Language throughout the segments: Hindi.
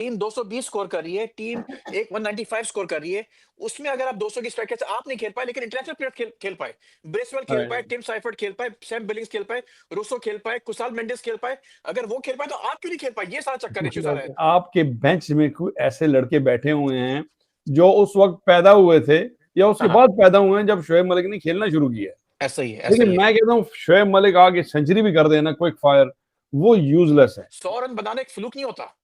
टीम 220 स्कोर कर रही है, टीम एक 195 स्कोर कर रही है, उसमें अगर आप 200 की स्ट्राइक आप नहीं खेल पाए, लेकिन इंटरनेशनल प्लेयर खेल पाए, ब्रेसवेल खेल पाए, टिम साइफर्ट खेल पाए, सैम बिलिंग्स खेल पाए, रूसो खेल पाए, कुसाल मेंडिस खेल पाए, अगर वो खेल पाए तो आप क्यों नहीं खेल पाए? ये सारा चक्कर इश्यूज आ रहा है। आपके बेंच में कुछ ऐसे लड़के बैठे हुए हैं जो उस वक्त पैदा हुए थे या उसके हाँ, बाद पैदा हुए हैं जब शोएब मलिक ने खेलना शुरू किया। ऐसा ही है, ऐसा लेकिन ही है। मैं कहता हूँ शोएब मलिक आगे सेंचुरी भी कर देना क्विक फायर, वो यूजलेस है। 100 रन बनाना एक फ्लूक नहीं होता।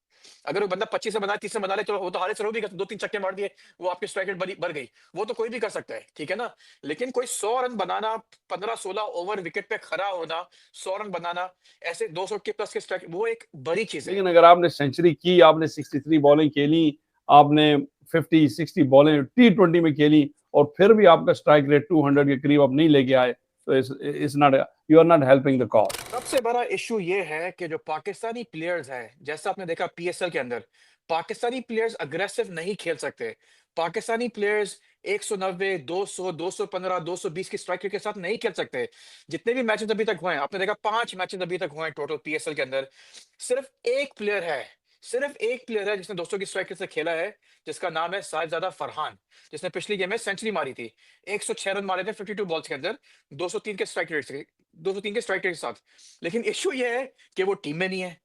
अगर वो बंदा 25 से बना 30 से बना ले, चलो वो तो हारिस रऊफ भी कर, 2-3 छक्के मार दिए, वो आपकी स्ट्राइक रेट बढ़ गई, वो तो कोई भी कर सकता है, ठीक है ना। लेकिन कोई 100 रन बनाना, 15-16 ओवर विकेट पे खड़ा होना, 100 रन बनाना, ऐसे 200 के प्लस के स्ट्राइक, वो एक बड़ी चीज है। लेकिन अगर आपने सेंचुरी की, आपने 63 बॉलिंग खेली, आपने 50-60 बॉलिंग T20 में खेली और फिर भी आपका स्ट्राइक रेट 200 के करीब आप नहीं लेके आए, तो it's not, you are not helping the cause. सबसे बड़ा इश्यू ये है कि जो पाकिस्तानी प्लेयर्स हैं, जैसा आपने देखा पीएसएल के अंदर, पाकिस्तानी प्लेयर्स अग्रेसिव नहीं खेल सकते। पाकिस्तानी प्लेयर्स 190, 200, 215, 220 की स्ट्राइक रेट के साथ नहीं खेल सकते। जितने भी मैचेस अभी तक हुए हैं, आपने देखा 5 मैचेस अभी तक हुए हैं टोटल पीएसएल के अंदर, सिर्फ एक प्लेयर है, सिर्फ एक प्लेयर है जिसने 200 की स्ट्राइक रेट से खेला है, जिसका नाम है साहिबजादा फरहान, जिसने पिछली गेम में सेंचुरी मारी थी। 106 रन मारे थे 52 बॉल्स के अंदर, 203 के स्ट्राइक रेट से, 203 के स्ट्राइक रेट के साथ। लेकिन इश्यू ये है कि वो टीम में नहीं है।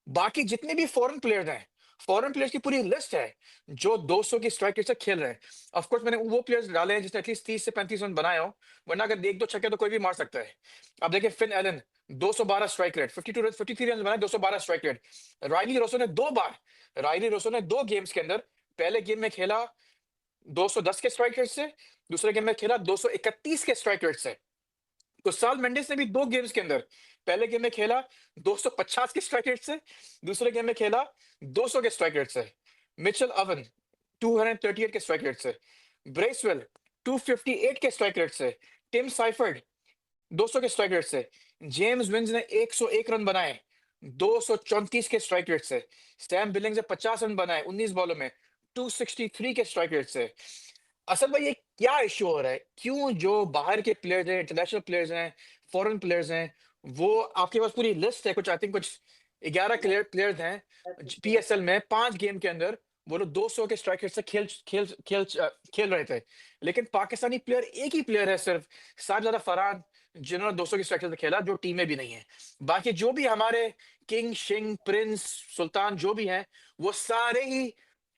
बाकी जितने भी फॉरेन प्लेयर्स हैं, फॉरेन प्लेयर्स की पूरी लिस्ट है जो 200 की स्ट्राइक रेट से खेल रहे हैं। ऑफ कोर्स मैंने वो प्लेयर्स डाले हैं जिसने एटलीस्ट 30 से 35 रन बनाए हो, वरना अगर एक दो छक्के तो कोई भी मार सकता है। अब देखिए Finn Allen 212 strike rate, 52 run, 53 run बनाए, 212 स्ट्राइक रेट। राइली रोसो ने 2 बार, राइली रोसो ने 2 गेम्स के अंदर, पहले गेम में खेला 210 के स्ट्राइक रेट से, दूसरे गेम में खेला 231 के स्ट्राइक रेट से। तो साल मेंडिस ने भी 2 गेम्स के अंदर, पहले गेम में खेला 250 के स्ट्राइक रेट से, दूसरे गेम में खेला 200 के स्ट्राइक रेट से। मिचेल अवन 238 के स्ट्राइक रेट से, ब्रेसवेल 258 के स्ट्राइक रेट से, टिम साइफर्ड 200 के स्ट्राइक रेट से, जेम्स विंस ने 101 रन बनाए 234 के स्ट्राइक रेट से, सैम बिलिंग्स ने 50 रन बनाए 19 बॉलों में 263 के स्ट्राइक रेट से। असल में ये क्या इश्यू हो रहा है? क्यों जो बाहर के प्लेयर्स हैं, इंटरनेशनल प्लेयर्स हैं, फॉरेन प्लेयर्स हैं, वो आपके पास पूरी लिस्ट है, कुछ आई थिंक कुछ 11 प्लेयर्स हैं पीएसएल में, 5 गेम के अंदर वो लोग 200 के स्ट्राइक रेट से खेल रहे थे। लेकिन पाकिस्तानी प्लेयर एक ही प्लेयर है सिर्फ, साहिबजादा फरहान, जिन्होंने 200 की स्ट्राइक रेट से खेला, जो टीम में भी नहीं है। बाकी जो भी हमारे किंग, शिंग, प्रिंस, सुल्तान जो भी हैं, वो सारे ही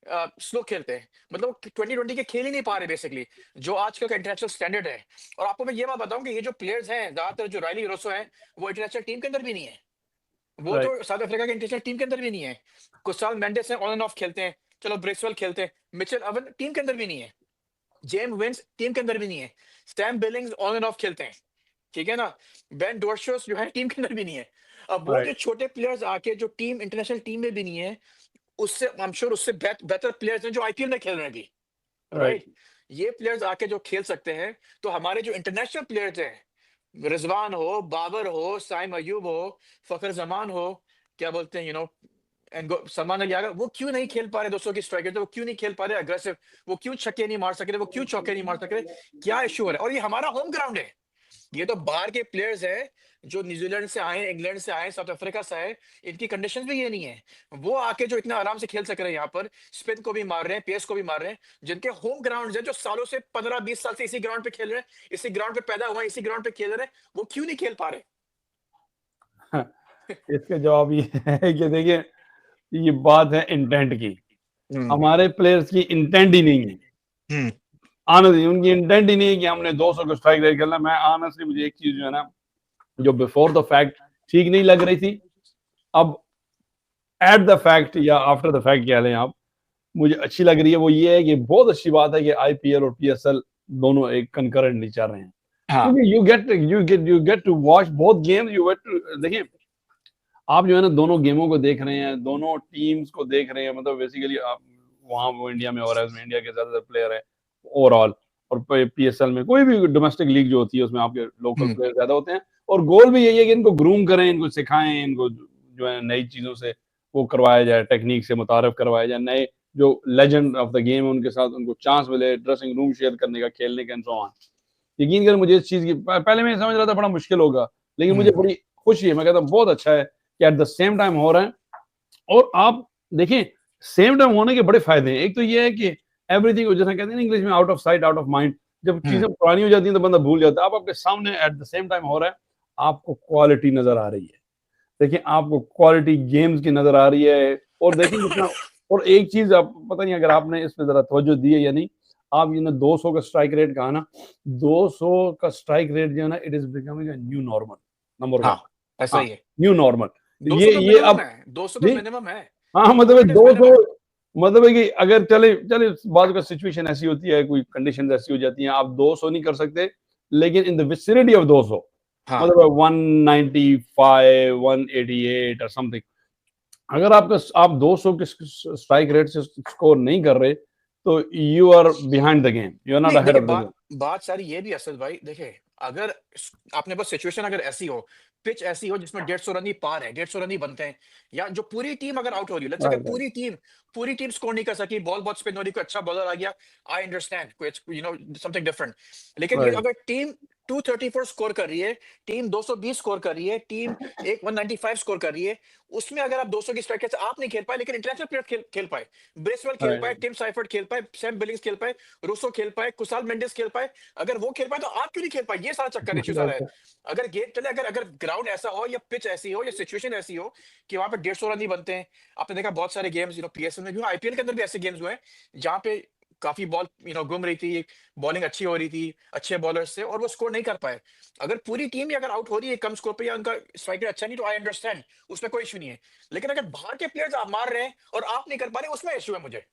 स्लो खेलते हैं, मतलब 2020 के खेल ही नहीं पा रहे बेसिकली, जो आजकल का इंटरनेशनल स्टैंडर्ड है। और आपको मैं ये बात बताऊं कि ये जो प्लेयर्स हैं, ज्यादातर जो रायली रोसो है, वो इंटरनेशनल टीम के अंदर भी नहीं है, वो राइट। तो साउथ अफ्रीका के इंटरनेशनल टीम के अंदर भी नहीं है। कुछ साल मेंडिस हैं, ऑन एंड ऑफ खेलते हैं, चलो ब्रेसवेल खेलते हैं, मिचेल अवन टीम के अंदर भी नहीं है, जेम विंस टीम के अंदर भी नहीं है, Sam Billings on end of खेलते हैं, ठीक है ना, बेन डोर्शोस जो है टीम के अंदर भी नहीं है। अब वो जो राइट। छोटे प्लेयर्स आके जो टीम इंटरनेशनल टीम में भी नहीं है, उससे आई एम श्योर उससे बेहतर प्लेयर्स हैं जो आईपीएल में खेल रहे हैं अभी, राइट। राइट। ये प्लेयर्स आके जो खेल सकते हैं, तो हमारे जो इंटरनेशनल प्लेयर्स हैं, रिजवान हो, बाबर हो, साइम अयूब हो, फखर जमान हो, क्या बोलते हैं एंड सलमान अली आगा, वो क्यों नहीं खेल पा रहे 200 की स्ट्राइक रेट? वो क्यों नहीं खेल पा रहे अग्रेसिव? वो क्यों छक्के नहीं मार सक रहे? वो क्यों चौके नहीं मार सक रहे? क्या इश्यू हो रहा है? और ये हमारा होम ग्राउंड है, ये तो बाहर के प्लेयर्स हैं जो न्यूजीलैंड से आए, इंग्लैंड से आए, साउथ अफ्रीका से आए, इनकी कंडीशंस भी ये नहीं है। वो आके जो इतना आराम से खेल सक रहे हैं यहाँ पर, स्पिन को भी मार रहे हैं, पेस को भी मार रहे हैं, जिनके होम ग्राउंड है, जो सालों से 15-20 साल से इसी ग्राउंड पे खेल रहे हैं, इसी ग्राउंड पे पैदा हुए हैं, इसी ग्राउंड पे खेल रहे हैं, वो क्यों नहीं खेल पा रहे? इसका जवाब ये है कि देखिए, ये बात है इंटेंट की। हम्म। हमारे प्लेयर्स की इंटेंट ही नहीं है, हम्म। ऑनेस्टली उनकी इंटेंट ही नहीं है कि हमने 200 को स्ट्राइक रेट करना। मैं ऑनेस्टली, मुझे एक चीज जो है ना, जो बिफोर द फैक्ट ठीक नहीं लग रही थी, अब एट द फैक्ट या आफ्टर द फैक्ट कह लें आप, मुझे अच्छी लग रही है। वो ये है कि बहुत अच्छी बात है कि आईपीएल और पीएसएल दोनों एक कंकरेंटली चल रहे हैं, हाँ। क्योंकि you get to watch both games. You get to, देखिए, आप जो है ना दोनों गेमों को देख रहे हैं, दोनों टीम्स को देख रहे हैं, मतलब बेसिकली आप वहाँ वो इंडिया में हो रहा है, उसमें इंडिया के ज्यादातर प्लेयर है ओवरऑल, और पीएसएल में कोई भी डोमेस्टिक लीग जो होती है उसमें आपके लोकल हम्म। प्लेयर ज्यादा होते हैं। और गोल भी यही है कि इनको ग्रूम करें, इनको सिखाएं, इनको जो है नई चीजों से वो करवाया जाए, टेक्निक से मुतारफ करवाया जाए, नए जो लेजेंड ऑफ द गेम है उनके साथ उनको चांस मिले, ड्रेसिंग रूम शेयर करने का, खेलने का, एंड सो ऑन। यकीन कर, मुझे इस चीज की पहले मैं समझ रहा था बड़ा मुश्किल होगा, लेकिन मुझे बड़ी खुशी है, मैं कहता हूँ बहुत अच्छा है कि एट द सेम टाइम हो रहा है। और आप देखें, सेम टाइम होने के बड़े फायदे हैं। एक तो ये है कि एवरीथिंग, जैसा कहते हैं ना इंग्लिश में, out of sight out of mind. जब चीजें पुरानी हो जाती हैं तो बंदा भूल जाता है। अब आपके सामने एट द सेम टाइम हो रहा है, आपको क्वालिटी नजर आ रही है। देखिए आपको क्वालिटी गेम्स की नजर आ रही है। और देखिए जितना, और एक चीज आप पता नहीं अगर आपने इस पे जरा तवज्जो दी है या नहीं, आप ये ना 200 का स्ट्राइक रेट कहा ना, 200 का स्ट्राइक रेट जो है ना, it is becoming a new normal, number one. हाँ, ऐसा हाँ, ही है। New normal. 200 तो ये मिनिमम अब, है, 200 तो जी, मिनिमम है। हाँ मतलब 200 इज 200, मिनिमम। मतलब है कि अगर चले चले बाद का सिचुएशन ऐसी होती है, कोई कंडीशन ऐसी हो जाती है, आप 200 नहीं कर सकते, लेकिन इन द विसिनिटी ऑफ 200, हाँ, मतलब 195 188 और समथिंग, अगर आपका आप 200 के स्ट्राइक रेट से स्कोर नहीं कर रहे, तो you are behind the game, you are not नहीं अहेड देखिए, ऑफ द बात गेम। बात सारी ये भी असद भाई, देखिए अगर आपने बस सिचुएशन अगर ऐसी हो, पिच ऐसी हो जिसमें 150 रन ही पार है, 150 रन ही बनते हैं, या जो पूरी टीम अगर आउट हो रही है, लेट्स से अगर राइट, पूरी टीम स्कोर नहीं कर सकी, बॉल बहुत स्पिन हो रही, कोई अच्छा बॉलर आ गया, आई अंडरस्टैंड, कोई समथिंग डिफरेंट। लेकिन ये राइट, अगर टीम 234 स्कोर कर रही है, टीम 220 स्कोर कर रही है, टीम एक 195 स्कोर कर रही है, उसमें अगर आप 200 की स्ट्राइक से आप नहीं खेल पाए, लेकिन इंटरनेशनल प्लेयर खेल पाए, ब्रेसवेल खेल पाए, राइट, टिम साइफर्ट खेल पाए, सैम बिलिंग्स खेल पाए, रूसो खेल पाए, कुसाल मेंडिस खेल पाए, अगर वो खेल पाए तो आप क्यों नहीं खेल पाए? ये सारा चक्कर इश्यू सारा है। राइट। अगर गेम चले, अगर अगर ग्राउंड ऐसा हो या पिच ऐसी हो या सिचुएशन ऐसी हो कि वहां पे 150 रन ही बनते हैं। आपने देखा बहुत सारे गेम्स पीएसएल में भी, आईपीएल के अंदर भी ऐसे गेम्स हुए हैं जहां पे काफी बॉल घूम रही थी, बॉलिंग अच्छी हो रही थी अच्छे बॉलर से, और वो स्कोर नहीं कर पाए। अगर पूरी टीम ही अगर आउट हो रही है कम स्कोर पे, या उनका स्ट्राइक रेट अच्छा नहीं, तो आई अंडरस्टैंड, उसमें कोई इशू नहीं है। लेकिन अगर बाहर के प्लेयर्स आप मार रहे हैं और आप नहीं कर पा रहे, उसमें इशू है मुझे।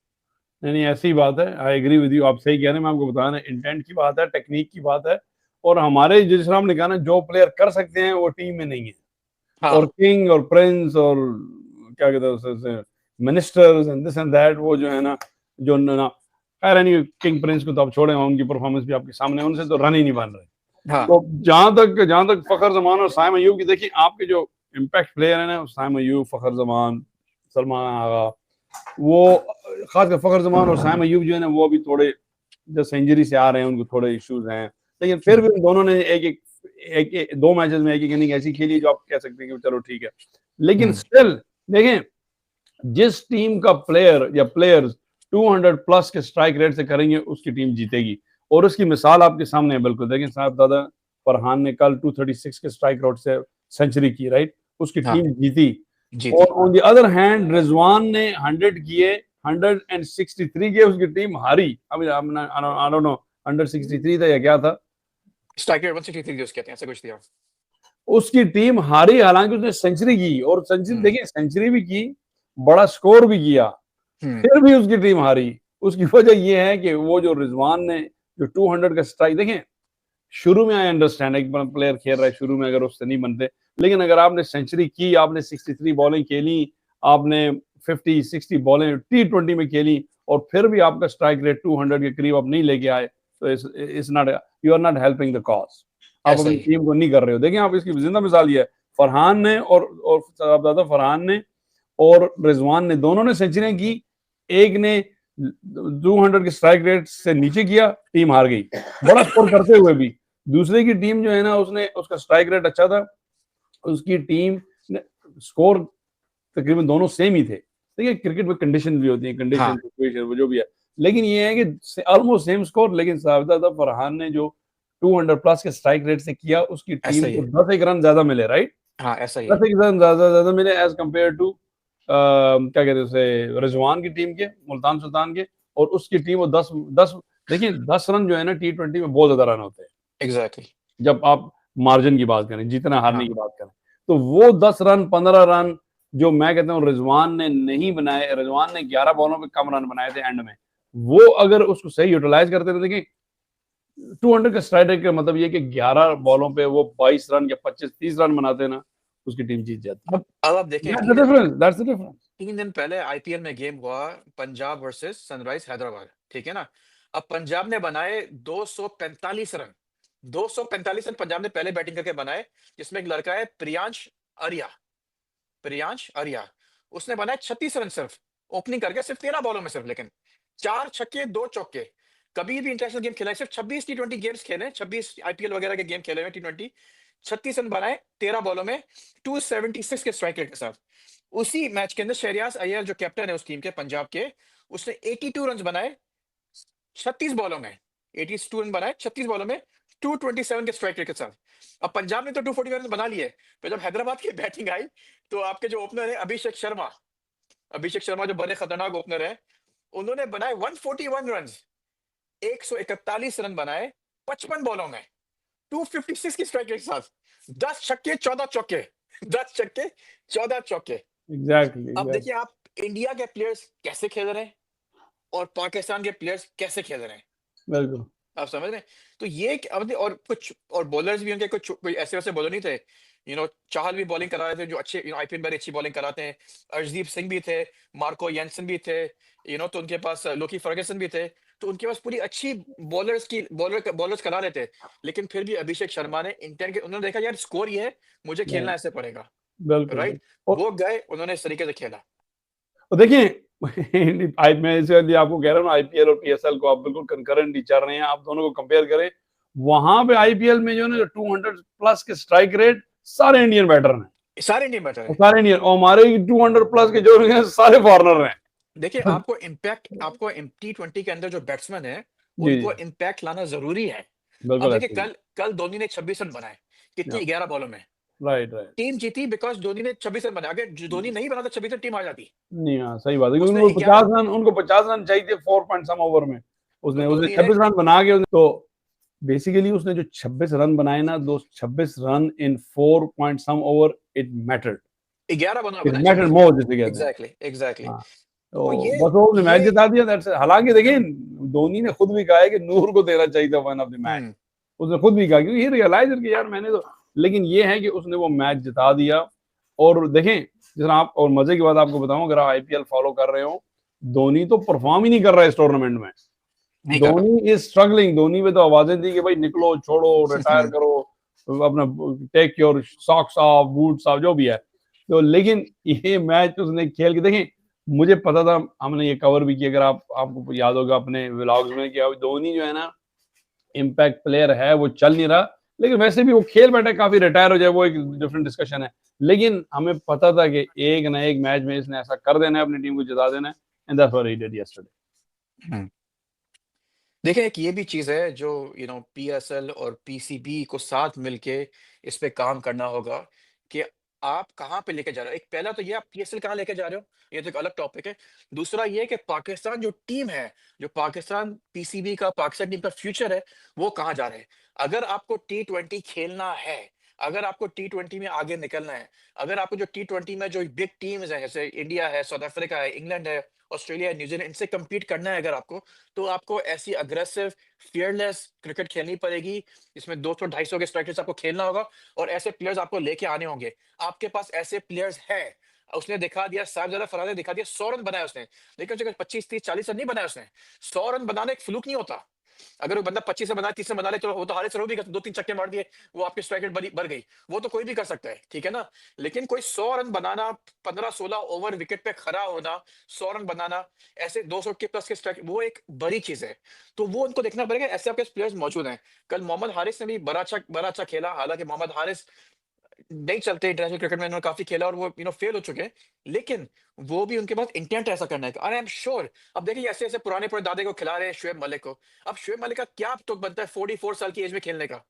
नहीं नहीं, ऐसी बात है, आई एग्री विद यू, आप सही कह रहे हैं। मैं आपको बता रहा इंटेंट की बात है, टेक्निक की बात है। और हमारे जिस तरह आपने कहा ना, जो प्लेयर कर सकते हैं वो टीम में नहीं है। और हाँ, किंग और प्रिंस और क्या कहते हैं उसे, ministers and this and that, वो जो है ना, जो ना, खैर नहीं, किंग प्रिंस को तो आप छोड़े, उनकी परफॉर्मेंस भी आपके सामने है, उनसे तो रन ही नहीं बन रहे। हाँ, तो जहां तक फखर जमान और साइम अयूब की, देखिए आपके जो इम्पैक्ट प्लेयर है ना, साइम अयूब, फखर जमान, सलमान आगा, वो खासकर फखर जमान और साइम अयूब जो है ना, वो अभी थोड़े जैसे इंजरी से आ रहे हैं, उनको थोड़े इश्यूज हैं। लेकिन फिर भी उन दोनों ने दो मैचेस में एक एक इनिंग ऐसी खेली जो आप कह सकते हैं कि चलो ठीक है। लेकिन हम्म, स्टिल देखें, जिस टीम का प्लेयर या प्लेयर्स 200 प्लस के स्ट्राइक रेट से करेंगे, उसकी टीम जीतेगी। और उसकी मिसाल आपके सामने है, बिल्कुल देखें साहब, दादा फरहान ने कल 236 के स्ट्राइक रेट से सेंचुरी की, राइट, उसकी हाँ, टीम जीती। जी और थी। On the other hand Rizwan ने 100 किए, 163 किए, उसकी टीम हारी। अभी आई डोंट नो 163 था या क्या था, स्ट्राइक रेट 163 यूज कहते हैं, ऐसा कुछ दिया। उसकी टीम हारी, हालांकि उसने सेंचुरी की, और सेंचुरी हम्म, देखिए, सेंचुरी भी की, बड़ा स्कोर भी किया, हम्म, फिर भी उसकी टीम हारी। उसकी वजह यह है कि वो जो रिजवान ने जो 200 का स्ट्राइक, देखें शुरू में आई अंडरस्टैंड, एक प्लेयर खेल रहा है शुरू में, अगर उससे नहीं बनते, लेकिन अगर आपने सेंचुरी की, आपने 63 बॉलें खेली, आपने 50-60 बॉलें T20 में खेली, और फिर भी आपका स्ट्राइक रेट 200 के करीब आप नहीं लेके आए, तो it's not, you are not helping the cause. आप ऐसा अपनी ही। टीम को नहीं कर रहे हो। देखिए आप इसकी जिंदा मिसाल ये है, फरहान ने और दादा फरहान ने और रिजवान ने, दोनों ने सेंचुरियां की। एक ने 200 के स्ट्राइक रेट से नीचे किया, टीम हार गई, बड़ा स्कोर करते हुए भी। दूसरे की टीम जो है ना, उसने, उसका स्ट्राइक रेट अच्छा था, उसकी टीम ने स्कोर तकरीबन दोनों सेम ही थे। देखिए क्रिकेट में कंडीशन भी होती है, कंडीशन हाँ, सिचुएशन वो जो भी है, लेकिन ये है कि ऑलमोस्ट सेम स्कोर। लेकिन साबिता फरहान ने जो 200 प्लस के स्ट्राइक रेट से किया, उसकी ऐसा टीम ही को है। 10 एक रन ज्यादा मिले, राइट, हाँ, ऐसा ही है। 10 एक रन ज्यादा ज्यादा मिले एज कम्पेयर टू क्या कहते हैं उसे, रिजवान की टीम के, मुल्तान सुल्तान के। और उसकी टीम वो 10 10, देखिए 10 रन जो है ना T20 में बहुत ज्यादा रन होते हैं, एग्जैक्टली। जब आप मार्जिन की बात करें, जीतना हारने हाँ, की बात करें। तो वो 10 रन 15 रन जो मैं कहता हूँ रिजवान ने नहीं बनाए, रिजवान ने 11 बॉलों पे कम रन बनाए थे एंड में, वो अगर उसको सही यूटिलाइज करते थे, देखिए 200 का स्ट्राइक रेट का मतलब ये कि 11 बॉलों पे वो 22 रन या 25-30 रन बनाते ना, उसकी टीम जीत जाती। अब आप देखें, that's the difference, that's the difference. 3 दिन पहले आईपीएल में गेम हुआ, पंजाब वर्सेस सनराइज हैदराबाद, ठीक है ना? अब पंजाब ने बनाए 245 रन, 245 रन पंजाब ने पहले बैटिंग करके बनाए, जिसमें एक लड़का है प्रियांश आर्या, उसने बनाए 36 रन सिर्फ, ओपनिंग करके सिर्फ 13 बॉलों में सिर्फ, लेकिन 4 छक्के 2 चौके। कभी भी इंटरनेशनल गेम खेला है, सिर्फ 26 T20 गेम्स खेले, 26 आईपीएल वगैरह के गेम खेले हुए T20, 36 रन बनाए 13 बॉलों में, 276 के स्ट्राइक रेट के साथ। उसी मैच के अंदर शहरियार अय्यर जो कैप्टन है उस टीम के पंजाब के, उसने 82 रन बनाए 36 बॉलों में। 82 रन बनाए 36 बॉलों में 227 के स्ट्राइक रेट के साथ। अब पंजाब ने तो 240 रन बना लिए, फिर जब हैदराबाद की बैटिंग आई तो आपके जो ओपनर है अभिषेक शर्मा जो बड़े खतरनाक ओपनर है, उन्होंने बनाए 141 रन, 141 रन बनाए 55 बॉलों में 256 की स्ट्राइक रेट के साथ। 10 छक्के 14 चौके 10 छक्के 14 चौके। एग्जैक्टली अब एग्जैक्टली। देखिए आप इंडिया के प्लेयर्स कैसे खेल रहे हैं और पाकिस्तान के प्लेयर्स कैसे खेल रहे हैं, बिल्कुल। आप समझ रहे हैं। तो ये अब और कुछ और बॉलर्स भी उनके कुछ कोई ऐसे वैसे बॉलर नहीं थे। चाहल भी बॉलिंग करा रहे थे जो अच्छे आईपीएल में अच्छी बॉलिंग कराते हैं। अर्शदीप सिंह भी थे, मार्को येंसन भी थे, तो उनके पास लोकी फर्गसन भी थे। तो उनके पास पूरी अच्छी बॉलर्स करा रहे थे। लेकिन फिर भी अभिषेक शर्मा ने इंटेंट के उन्होंने देखा यार स्कोर ये है, मुझे नहीं, खेलना ऐसे पड़ेगा। बिल्कुल राइट, बिल्कुल। वो गए उन्होंने इस तरीके से खेला। और देखिए मैं इसलिए आपको कह रहा हूँ आईपीएल और पीएसएल को आप बिल्कुल कंकरेंटली चल रहे हैं, आप दोनों को कंपेयर करें। वहां पे आईपीएल में जो है 200 प्लस के स्ट्राइक रेट सारे इंडियन बैटर हैं, सारे इंडियन बैटर और हैं। सारे इंडियन, और हमारे 200 प्लस के जो हैं सारे फॉरनर हैं। देखिए आपको T20 के अंदर जो बैट्समैन है जी जी, उनको इम्पैक्ट लाना जरूरी है। अब बिल्कुल देखिए ऐसे ही। कल कल धोनी ने 26 रन बनाए, कितनी 11 बॉलों में। Right right. टीम जीती बिकॉज धोनी ने 26 रन बनाए, अगर धोनी नहीं बनाता 26 रन टीम आ जाती। नहीं, हाँ सही बात है, क्योंकि उसने उनको 11 पचास रन चाहिए थे 4 पॉइंट सम ओवर में। तो उसने उसने धोनी ने 26 रन बना के तो बेसिकली उसने जो 26 रन बनाए ना, दो 26 run in 4 point some over, it mattered. 11 बना इट बनाए मैटर्ड 26 में। मोर जिसे कहते हैं। Exactly exactly. हाँ, तो तो बस वो उसने मैच ये जिता दिया, दैट्स इट। हालांकि देखिए धोनी ने खुद भी कहा है कि नूर को देना चाहिए था मैन ऑफ द मैच। हम्म उसने खुद भी कहा, क्योंकि ही रियलाइज कि यार मैंने तो, लेकिन ये है कि उसने वो मैच जिता दिया। और देखें, जिस तरह आप, और मजे की बात आपको बताऊं, अगर आप आईपीएल फॉलो कर रहे हो, धोनी तो परफॉर्म ही नहीं कर रहा है इस टूर्नामेंट में। नहीं कर रहा। Dhoni is struggling. धोनी पे तो आवाजें थी कि भाई निकलो, छोड़ो, रिटायर करो, अपना take your socks off, boots off, जो भी है। तो लेकिन ये मैच उसने खेल के देखें, मुझे पता था, हमने ये कवर भी किया, अगर आपको याद होगा अपने व्लॉग्स में, कि धोनी जो है ना इम्पैक्ट प्लेयर है, वो चल नहीं रहा। लेकिन वैसे भी वो खेल बैठा, काफी रिटायर हो जाए वो एक डिफरेंट डिस्कशन है। लेकिन हमें पता था कि एक ना एक मैच में इसने ऐसा कर देना है, अपनी टीम को जिता देना है, and that's what he did yesterday. देखिए एक ये भी चीज है जो पीएसएल और पीसीबी को साथ मिलके इस पे काम करना होगा कि आप कहाँ पे लेके जा रहे हो। एक पहला तो ये आप पीएसएल कहाँ लेके जा रहे हो, ये तो एक अलग टॉपिक है। दूसरा ये कि पाकिस्तान जो टीम है, जो पाकिस्तान पीसीबी का पाकिस्तान टीम का फ्यूचर है, वो कहाँ जा रहे हैं। अगर आपको T20 खेलना है, अगर आपको T20 में आगे निकलना है, अगर आपको जो T20 में जो बिग टीम्स हैं जैसे इंडिया है, साउथ अफ्रीका है, इंग्लैंड है, ऑस्ट्रेलिया है, न्यूजीलैंड, इनसे compete करना है अगर आपको, तो आपको ऐसी अग्रेसिव फियरलेस क्रिकेट खेलनी पड़ेगी। इसमें 200-250 के स्ट्राइकर्स आपको खेलना होगा और ऐसे प्लेयर्स आपको लेके आने होंगे। आपके पास ऐसे प्लेयर्स हैं। उसने दिखा दिया, साहबजादा फरहान ने दिखा दिया, 100 रन बनाए उसने। लेकिन उसने 25-30-40 रन नहीं बनाए उसने। 100 रन बनाना एक फ्लूक नहीं होता। अगर वो बंदा 25 से बना 30 से बना ले, तो वो तो हारे से भी कर, 2-3 चक्के मार दिए, वो आपकी स्ट्राइक रेट बढ़ गई, वो तो कोई भी कर सकता है, ठीक है ना। लेकिन कोई 100 रन बनाना, 15-16 ओवर विकेट पे खड़ा होना, 100 रन बनाना, ऐसे 200 के प्लस के स्ट्राइक, वो एक बड़ी चीज है। तो वो उनको देखना पड़ेगा, ऐसे आपके प्लेयर्स मौजूद हैं। कल मोहम्मद हारिस ने भी बड़ा अच्छा खेला। हालांकि मोहम्मद हारिस नहीं चलते इंटरनेशनल क्रिकेट में, उन्होंने काफी खेला और वो फेल हो चुके हैं। लेकिन वो भी उनके पास इंटेंट ऐसा करना है, आई एम श्योर। अब देखिए ऐसे ऐसे पुराने पुराने दादे को खिला रहे हैं शुएब मलिक को। अब शुएब मलिक का क्या तुक बनता है 44 साल की एज में खेलने का।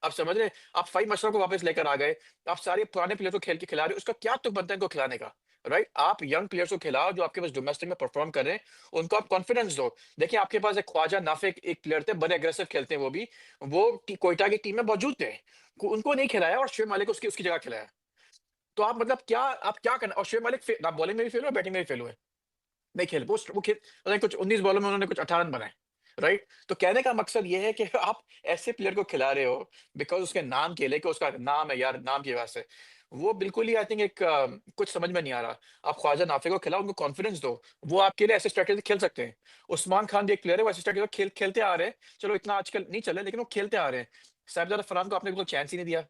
आप समझ रहे हैं, आप फाइव मशरफ को वापस लेकर आ गए, आप सारे पुराने प्लेयर को खेल के खिला रहे हो, उसका क्या तुक बनता है इनको खिलाने का। राइट, आप यंग प्लेयर्स को खिलाओ जो आपके पास डोमेस्टिक में परफॉर्म कर रहे हैं, उनको आप कॉन्फिडेंस दो। देखिए आपके पास एक ख्वाजा नाफिक एक प्लेयर थे, बड़े अग्रेसिव खेलते हैं वो भी, वो कोयटा की टीम में मौजूद थे, उनको नहीं खिलाया और शुएब मलिक को उसकी उसकी जगह खिलाया। तो आप मतलब क्या, आप क्या करना। और शुएब मलिक ना बॉलिंग में भी फेल हुआ, बैटिंग में भी फेल हुए, नहीं खेल वो खेल, पता नहीं कुछ 19 बॉलों में उन्होंने कुछ 18 रन बनाए। राइट, तो कहने का मकसद ये है कि आप ऐसे प्लेयर को खिला रहे हो बिकॉज उसके नाम के लिए, कि उसका नाम है यार, नाम की वजह से। वो बिल्कुल ही आई थिंक एक कुछ समझ में नहीं आ रहा। आप ख्वाजा नाफे को खिलाओ, उनको कॉन्फिडेंस दो, वो आपके लिए ऐसे स्ट्रैटेजी खेल सकते हैं। उस्मान खान भी एक प्लेयर है, वो ऐसे स्ट्रैटेजी खेलते आ रहे हैं। चलो इतना आजकल नहीं चले, लेकिन वो खेलते आ रहे हैं। साहिबजादा फरहान को आपने बिल्कुल चांस ही नहीं दिया।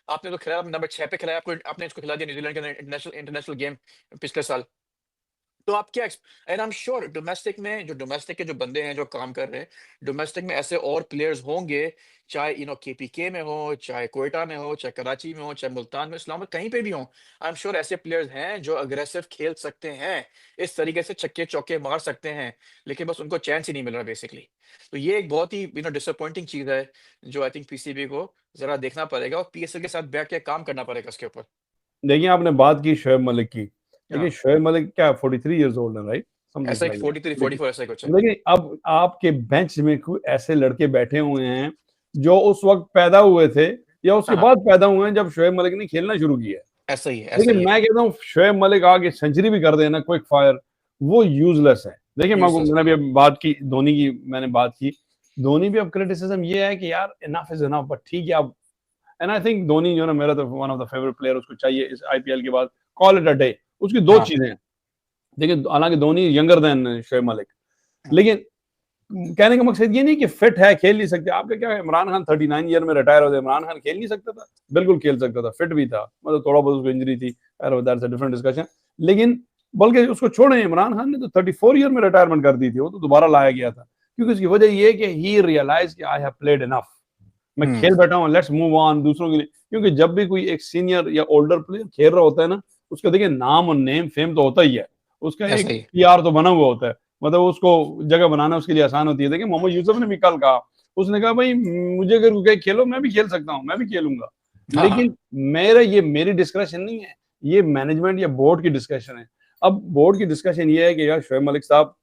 आपने तो खिलाया नंबर 6 पे खिलाया, आपको आपने इसको खिला दिया न्यूजीलैंड के इंटरनेशनल इंटरनेशनल गेम पिछले साल। तो आप क्या and I am sure domestic में जो डोमेस्टिक के जो बंदे हैं जो काम कर रहे हैं, डोमेस्टिक में ऐसे और प्लेयर्स होंगे, चाहे केपीके में हो, चाहे क्वेटा में हो, चाहे कराची में हो, चाहे मुल्तान में, इस्लामाबाद कहीं पे भी हो। आई एम श्योर ऐसे प्लेयर्स हैं जो अग्रेसिव खेल सकते हैं, इस तरीके से छक्के चौके मार सकते हैं, लेकिन बस उनको चांस ही नहीं मिल रहा बेसिकली। तो ये एक बहुत ही डिसअपॉइंटिंग चीज है, जो आई थिंक पीसीबी को जरा देखना पड़ेगा और पीएसएल के साथ बैठ के काम करना पड़ेगा इसके ऊपर। देखिए आपने बात की शोएब मलिक की, देखिए हाँ, शोएब मलिक क्या 43 इयर्स ओल्ड है राइट, ऐसा समथिंग एक लाइक दैट। 43 लेकिन 44 ऐसा ही कुछ है। लेकिन अब आपके बेंच में कोई ऐसे लड़के बैठे हुए हैं जो उस वक्त पैदा हुए थे या उसके हाँ, हाँ, बाद पैदा हुए हैं जब शोएब मलिक ने खेलना शुरू किया है। ऐसा ही है, ऐसा देखिए ही है। मैं कहता हूँ शोएब मलिक आगे सेंचुरी भी कर देना क्विक फायर, वो यूजलेस है। देखिए मैं यूजलेस है। मैंने भी बात की धोनी की, मैंने बात की धोनी भी। अब क्रिटिसिज्म ये है कि यार इनफ इज इनफ, बट ठीक है अब। एंड आई थिंक धोनी जो ना मेरा तो one of the favourite player, उसको चाहिए इस आईपीएल के बाद कॉल इट अ डे। उसकी दो हाँ, चीजें हैं, देखिए हालांकि धोनी यंगर देन शोएब मलिक, हाँ, लेकिन कहने का मकसद ये नहीं कि फिट है खेल नहीं सकते। आपका क्या है, इमरान खान 39 ईयर में रिटायर हो गए, इमरान खान खेल नहीं सकता था? बिल्कुल खेल सकता था, फिट भी था, मतलब थोड़ा बहुत उसको इंजरी थी, दैट्स अ डिफरेंट डिस्कशन। लेकिन बल्कि उसको छोड़े, इमरान खान ने तो 34 ईयर में रिटायरमेंट कर दी थी, वो तो दोबारा लाया गया था, क्योंकि उसकी वजह ये है कि ही रियलाइज कि आई हैव प्लेड इनफ, मैं हुँ, खेल बैठा हूँ, लेट्स मूव ऑन दूसरों के लिए। क्योंकि जब भी कोई एक सीनियर या ओल्डर प्लेयर खेल रहा होता है ना, उसका देखिए नाम और नेम फेम तो होता ही है, उसका ऐसा एक ही है। पीआर तो बना हुआ होता है, मतलब उसको जगह बनाना उसके लिए आसान होती है। देखिए मोहम्मद यूसुफ ने भी कल कहा, उसने कहा भाई मुझे अगर कोई खेलो मैं भी खेल सकता हूँ, मैं भी खेलूंगा, हाँ, हाँ, लेकिन मेरी डिस्कशन नहीं है, ये मैनेजमेंट या बोर्ड की डिस्कशन है। अब बोर्ड की डिस्कशन ये है कि यार शोएब मलिक साहब,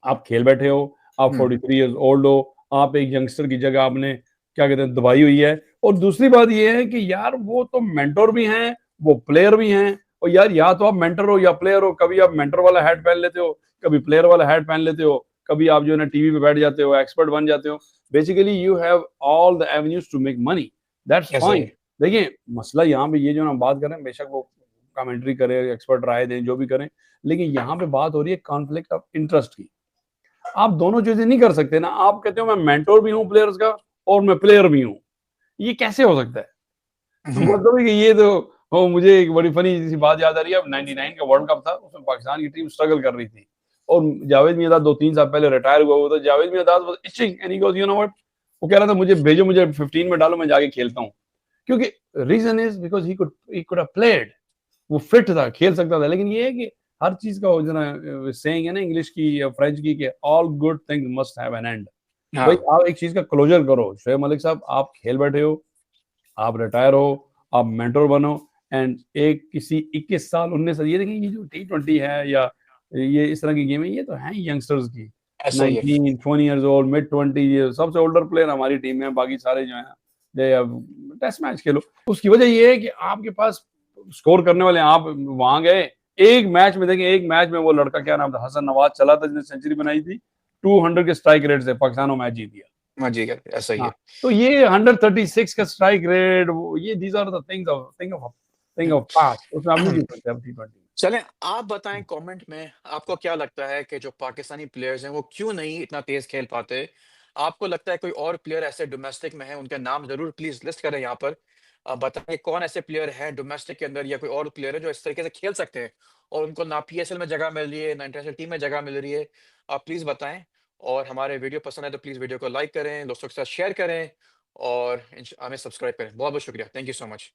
आप खेल बैठे हो, आप हुँ, 43 ईयर्स ओल्ड हो, आप एक यंगस्टर की जगह आपने क्या कहते हैं दबाई हुई है। और दूसरी बात ये है कि यार वो तो मेंटर भी हैं, वो प्लेयर भी हैं। और यार या तो आप मेंटर हो या प्लेयर हो, कभी आप मेंटर वाला हैट पहन लेते हो, कभी प्लेयर वाला हैट पहन लेते हो, कभी आप जो है ना टीवी पे बैठ जाते हो, एक्सपर्ट बन जाते हो। Basically you have all the avenues to make money, that's ऐसा ही फाइन। है। देखिए मसला यहाँ पे ये जो ना बात कर रहे हैं, बेशक वो कमेंट्री करें, एक्सपर्ट राय दें, जो भी करें, लेकिन यहाँ पे बात हो रही है कॉन्फ्लिक्ट ऑफ इंटरेस्ट की। आप दोनों चीजें नहीं कर सकते ना। आप कहते हो मैं मेंटोर भी हूँ प्लेयर्स का और मैं प्लेयर भी हूँ, ये कैसे हो सकता है? तो हुँ, मतलब है कि ये तो मुझे एक बड़ी फनी सी बात याद आ रही है। अब 99 का वर्ल्ड कप था, उसमें पाकिस्तान की टीम स्ट्रगल कर रही थी और जावेद मियांदाद 2-3 साल पहले रिटायर हुआ हुआ था। Javed Miandad was etching and he goes you know what, वो कह रहा था मुझे भेजो, मुझे 15 में डालो, मैं जाके खेलता हूँ। क्योंकि reason is because he could have played, वो फिट था, खेल सकता था। लेकिन ये है कि हर चीज का जो ना सेइंग है ना इंग्लिश की या फ्रेंच की कि all good things must have an and. भाई हाँ, आप एक चीज का क्लोजर करो। शोएब मलिक साहब आप खेल बैठे हो, आप रिटायर हो, आप मेंटर बनो, एंड एक किसी 21 साल 19 साल, ये देखिए ये जो टी20 है या ये इस तरह की गेम है, ये तो है यंगस्टर्स की। ऐसा ही है। 19 20 इयर्स ओल्ड, मिड 20, ये सबसे ओल्डर प्लेयर हमारी टीम में है, बाकी सारे जो है दे टेस्ट मैच खेलो। उसकी वजह ये है कि आपके पास स्कोर करने वाले हैं। आप वहां गए, एक मैच में देखें, एक मैच में वो लड़का क्या नाम था, हसन नवाज चला था जिसने सेंचुरी बनाई थी, 200 के स्ट्राइक रेट से पाकिस्तान मैच जीत गया। हाँ जी, ऐसा ही हाँ, है। तो ये 136 का स्ट्राइक रेट, वो ये these are the thing of past, उसमें आप नहीं जीत सकते अब टी20। चलें, आप बताएँ कमेंट में आपको क्या लगता है कि जो पाकिस्तानी प्लेयर्स हैं, वो क्यों नहीं इतना तेज़ खेल पाते? आपको लगता है कोई और प्लेयर ऐसे डोमेस्टिक में हैं, उनके नाम ज़रूर प्लीज़ लिस्ट करें यहाँ पर। बताएँ कौन ऐसे प्लेयर हैं डोमेस्टिक के अंदर या कोई और प्लेयर है जो इस तरीके से खेल सकते हैं और उनको ना पीएसएल में जगह मिल रही है, ना इंटरनेशनल टीम में जगह मिल रही है। आप प्लीज़ बताएँ और हमारे वीडियो पसंद आए तो प्लीज़ वीडियो को लाइक करें, दोस्तों के साथ शेयर करें और हमें सब्सक्राइब करें। बहुत-बहुत शुक्रिया। Thank you so much.